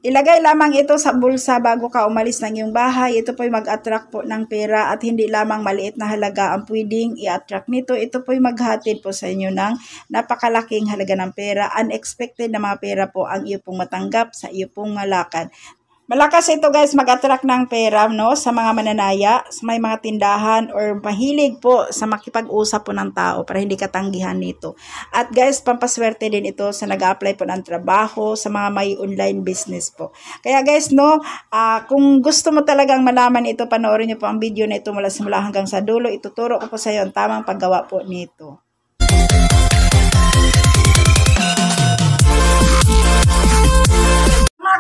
Ilagay lamang ito sa bulsa bago ka umalis ng iyong bahay. Ito po'y mag-attract po ng pera at hindi lamang maliit na halaga ang pwedeng i-attract nito. Ito po'y maghatid po sa inyo ng napakalaking halaga ng pera. Unexpected na mga pera po ang iyo pong matanggap sa iyo pong lakad. Malakas ito guys mag-attract ng pera no, sa mga mananaya, sa may mga tindahan or mahilig po sa makipag-usap po ng tao para hindi katanggihan nito. At guys, pampaswerte din ito sa nag-apply po ng trabaho, sa mga may online business po. Kaya guys, no, kung gusto mo talagang malaman ito, panoorin niyo po ang video na ito mula simula hanggang sa dulo. Ituturo ko po sa iyo ang tamang paggawa po nito.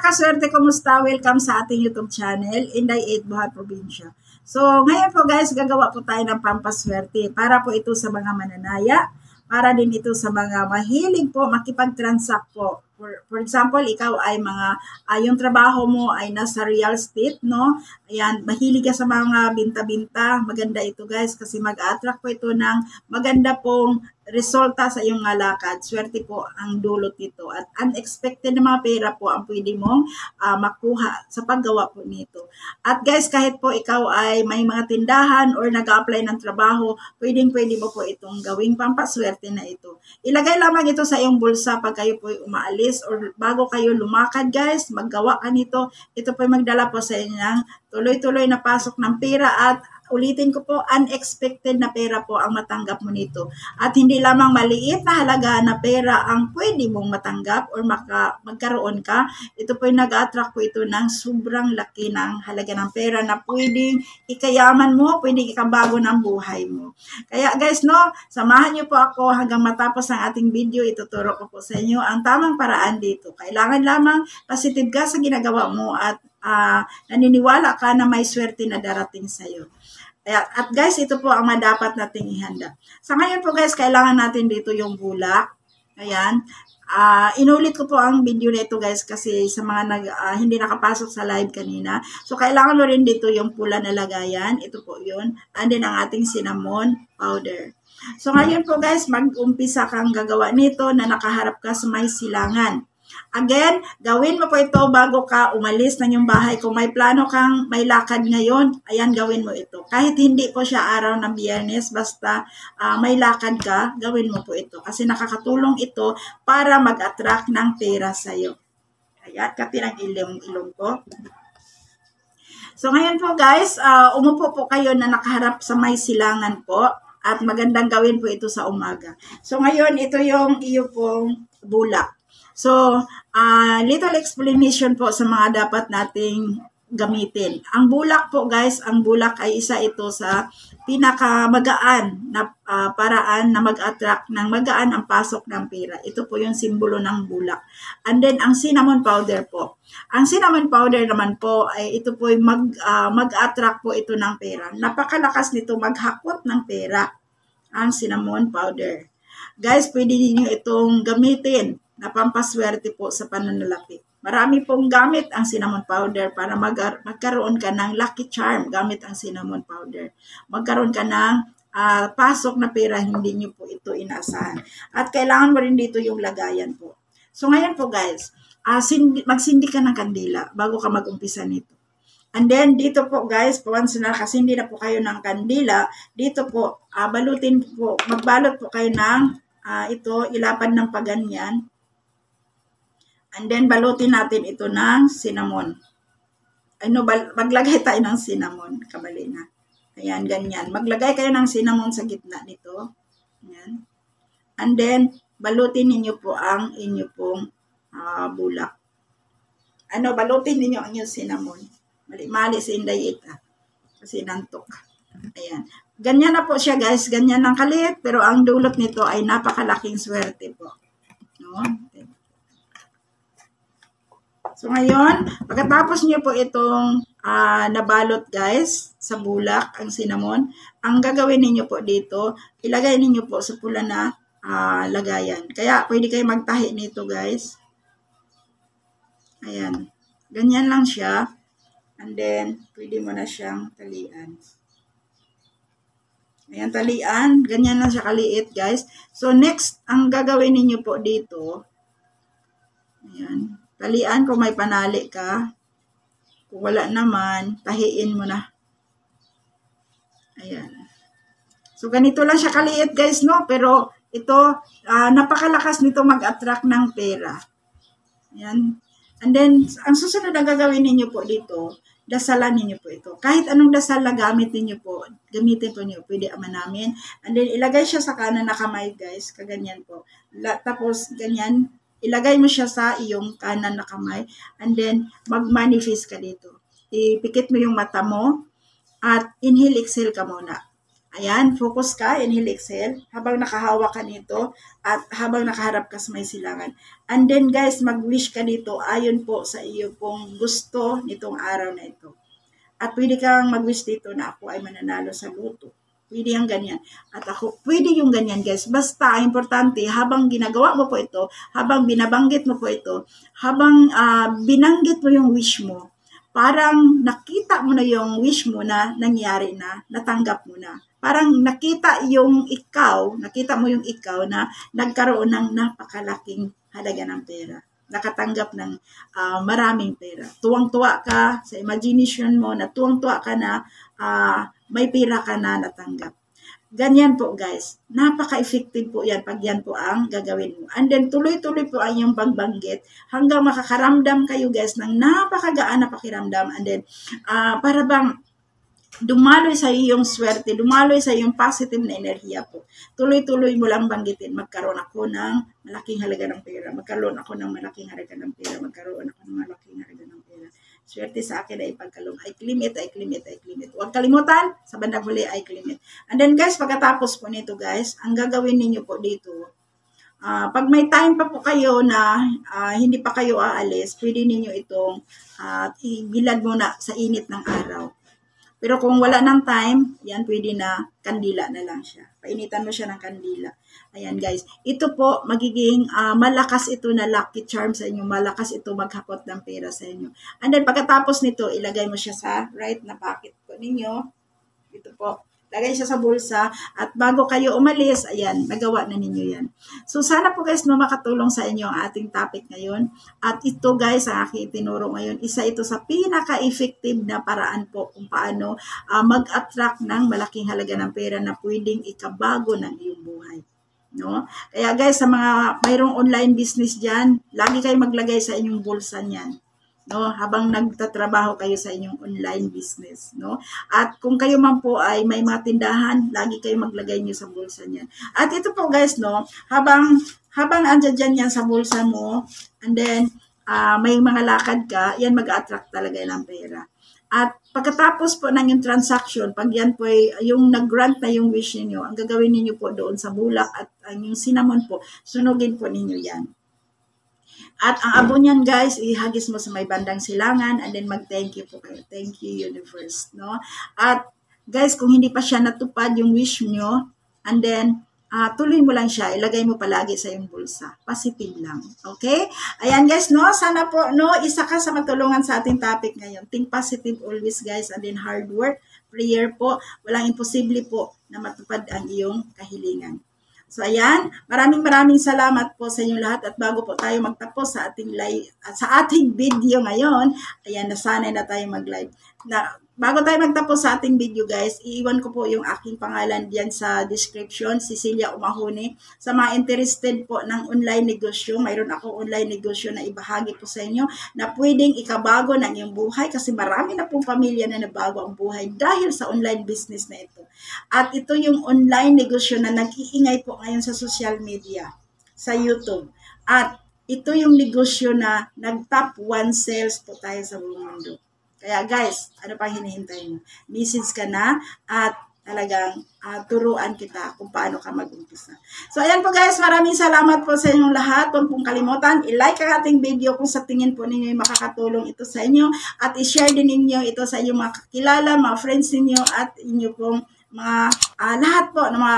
Kaswerte, kumusta? Welcome sa ating YouTube channel, Inday 8 Buhat Probinsya. So, ngayon po guys, gagawa po tayo ng pampaswerte. Para po ito sa mga mananaya, para din ito sa mga mahilig po makipag-transact po. For example, ikaw ay yung trabaho mo ay nasa real estate, no? Ayan, mahilig ka sa mga binta-binta. Maganda ito guys kasi mag-attract po ito ng maganda pong resulta sa iyong lakad. Swerte po ang dulot nito at unexpected na mga pera po ang pwede mong makuha sa paggawa po nito. At guys, kahit po ikaw ay may mga tindahan or nag-a-apply ng trabaho, pwede mo po itong gawing pampaswerte na ito. Ilagay lamang ito sa iyong bulsa pag kayo po umaalis or bago kayo lumakad guys, maggawa ka nito. Ito po magdala po sa inyo ng tuloy-tuloy na pasok ng pera at ulitin ko po, unexpected na pera po ang matanggap mo nito. At hindi lamang maliit na halaga na pera ang pwede mong matanggap or magkaroon ka. Ito po nag-attract po ito ng sobrang laki ng halaga ng pera na pwedeng ikayaman mo, pwedeng ikabago ng buhay mo. Kaya guys, no, samahan niyo po ako hanggang matapos ang ating video. Ituturo ko po sa inyo ang tamang paraan dito. Kailangan lamang positive ka sa ginagawa mo at naniniwala ka na may swerte na darating sa iyo. At guys, ito po ang dapat nating ihanda. Sa ngayon po guys, kailangan natin dito yung bulak. Ayan. Inulit ko po ang video na ito guys kasi sa mga hindi nakapasok sa live kanina. So, kailangan mo rin dito yung pula na lagayan. Ito po yun. And then ang ating cinnamon powder. So, ngayon po guys, mag-umpisa kang gagawa nito na nakaharap ka sa may silangan. Again, gawin mo po ito bago ka umalis ng iyong bahay. Kung may plano kang may lakad ngayon, ayan, gawin mo ito. Kahit hindi po siya araw ng Biyernes, basta may lakad ka, gawin mo po ito. Kasi nakakatulong ito para mag-attract ng pera sa iyo. Ayan, kapi ng ilong ko. So ngayon po guys, umupo po kayo na nakaharap sa may silangan po. At magandang gawin po ito sa umaga. So ngayon, ito yung iyo pong bulak. So, little explanation po sa mga dapat nating gamitin. Ang bulak po guys, ang bulak ay isa ito sa pinakamagaan na paraan na mag-attract ng magaan ang pasok ng pera. Ito po yung simbolo ng bulak. And then, ang cinnamon powder po. Ang cinnamon powder naman po, ay ito po mag-attract po ito ng pera. Napakalakas nito maghakot ng pera, ang cinnamon powder. Guys, pwede niyo itong gamitin na pampaswerte po sa pananalapi. Marami pong gamit ang cinnamon powder para magkaroon ka ng lucky charm gamit ang cinnamon powder. Magkaroon ka ng pasok na pera, hindi nyo po ito inaasahan. At kailangan mo rin dito yung lagayan po. So ngayon po guys, magsindi ka ng kandila bago ka mag-umpisa nito. And then dito po guys, once na nakasindi na po kayo ng kandila, dito po magbalot po kayo ng ito, ilapad ng paganyan. And then, balutin natin ito ng cinnamon. Maglagay tayo ng cinnamon. Kabali na. Ayan, ganyan. Maglagay kayo ng cinnamon sa gitna nito. Ayan. And then, balutin ninyo po ang inyo pong bulak. Balutin ninyo ang inyong cinnamon. Mali si Inday 8 kasi nantok. Ayan. Ganyan na po siya guys. Ganyan ng kaliit. Pero ang dulot nito ay napakalaking swerte po. No? So, ngayon, pagkatapos nyo po itong nabalot guys, sa bulak, ang cinnamon, ang gagawin ninyo po dito, ilagay ninyo po sa pula na lagayan. Kaya, pwede kayo magtahi nito guys. Ayan. Ganyan lang siya. And then, pwede mo na siyang talian. Ayan, talian. Ganyan lang siya kaliit guys. So, next, ang gagawin ninyo po dito, ayan, Talian kung may panali ka. Kung wala naman, tahiin mo na. Ayan. So, ganito lang siya kaliit guys, no? Pero ito, napakalakas nito mag-attract ng pera. Ayan. And then, ang susunod na gagawin ninyo po dito, dasalan ninyo po ito. Kahit anong dasal na gamit ninyo po, gamitin po niyo, pwede ama namin. And then, ilagay siya sa kanan na kamay guys, kaganyan po. Tapos, ganyan, ilagay mo siya sa iyong kanan na kamay. And then, mag-manifest ka dito. Ipikit mo yung mata mo at inhale, exhale ka muna. Ayan, focus ka, inhale, exhale, habang nakahawak ka nito at habang nakaharap ka sa may silangan. And then guys, mag-wish ka dito ayon po sa iyo pong gusto nitong araw na ito. At pwede kang mag-wish dito na ako ay mananalo sa luto. Pwede yung ganyan. At ako, pwede yung ganyan guys. Basta, importante, habang ginagawa mo po ito, habang binabanggit mo po ito, habang binanggit mo yung wish mo, parang nakita mo na yung wish mo na nangyari na, natanggap mo na. Parang nakita mo yung ikaw na nagkaroon ng napakalaking halaga ng pera. Nakatanggap ng maraming pera. Tuwang-tuwa ka sa imagination mo na tuwang-tuwa ka na may pera ka na natanggap. Ganyan po guys. Napaka-effective po yan pag yan po ang gagawin mo. And then tuloy-tuloy po ang yung pagbanggit hanggang makakaramdam kayo guys ng napakagaan na pakiramdam. And then para bang dumaloy sa iyong swerte, dumaloy sa iyong positive na enerhiya po. Tuloy-tuloy mo lang banggitin, magkaroon ako ng malaking halaga ng pera, magkaroon ako ng malaking halaga ng pera, magkaroon ako ng malaking halaga ng pera. Swerte sa akin ay pagkalong, I claim it, I claim it, I claim it. Huwag kalimutan, sa bandang huli, I claim it. And then guys, pagkatapos po nito guys, ang gagawin ninyo po dito, pag may time pa po kayo na hindi pa kayo aalis, pwede ninyo itong ibilad muna sa init ng araw. Pero kung wala ng time, yan pwede na kandila na lang siya. Painitan mo siya ng kandila. Ayan guys. Ito po, magiging malakas ito na lucky charm sa inyo. Malakas ito maghakot ng pera sa inyo. And then pagkatapos nito, ilagay mo siya sa right na pocket po ninyo. Ito po. Lagay siya sa bulsa at bago kayo umalis, ayan, nagawa na ninyo yan. So sana po guys, no, makatulong sa inyo ang ating topic ngayon. At ito guys, ang aking tinuro ngayon, isa ito sa pinaka-effective na paraan po kung paano mag-attract ng malaking halaga ng pera na pwedeng ikabago ng iyong buhay. No? Kaya guys, sa mga mayroong online business dyan, lagi kayo maglagay sa inyong bulsa niyan. No, habang nagtatrabaho kayo sa inyong online business, no? At kung kayo man po ay may mga tindahan, lagi kayo maglagay niyo sa bulsa niyan. At ito po guys, no, habang andiyan yan sa bulsa mo, and then may mga lakad ka, yan mag-attract talaga ng pera. At pagkatapos po ng yung transaction, pag yan po ay yung nag-grant na yung wish niyo, ang gagawin niyo po doon sa bulak at ang yung cinnamon po, sunugin po ninyo yan. At ang abo niyan guys, ihagis mo sa may bandang silangan and then mag-thank you po kayo. Thank you universe, no? At guys, kung hindi pa siya natupad yung wish nyo, and then tuloy mo lang siya, ilagay mo palagi sa yung bulsa. Positive lang, okay? Ayan guys, no? Sana po, no, isa ka sa matulungan sa ating topic ngayon. Think positive always guys, and then hard work, prayer po. Walang imposible po na matupad ang iyong kahilingan. So ayan, maraming salamat po sa inyong lahat at bago po tayo magtapos sa ating live, sa ating video ngayon, ayan, nasanay na tayo mag-live. Bago tayo magtapos sa ating video guys, iiwan ko po yung aking pangalan diyan sa description, Cecilia Umahuni. Sa mga interested po ng online negosyo, mayroon ako online negosyo na ibahagi po sa inyo na pwedeng ikabago ng iyong buhay kasi marami na pong pamilya na nabago ang buhay dahil sa online business na ito. At ito yung online negosyo na nag-iingay po ngayon sa social media, sa YouTube. At ito yung negosyo na nag-top 1 sales po tayo sa buong mundo. Kaya guys, ano pang hinihintay mo? Message ka na at talagang turuan kita kung paano ka mag-umpisa. So ayan po guys, maraming salamat po sa inyong lahat. Huwag pong kalimutan, i-like ang ating video kung sa tingin po ninyo makakatulong ito sa inyo. At i-share din ninyo ito sa inyong mga kakilala, mga friends ninyo at inyo pong mga lahat po, na mga,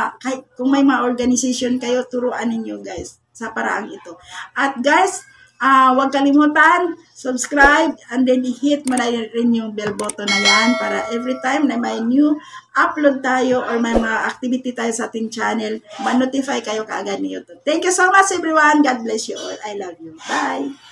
kung may mga organization kayo, turuan ninyo guys sa paraang ito. At guys, huwag kalimutan, subscribe, and then i-hit mo na rin yung bell button na yan para every time na may new upload tayo or may mga activity tayo sa ating channel, ma-notify kayo kaagad ni YouTube. Thank you so much everyone. God bless you all. I love you. Bye!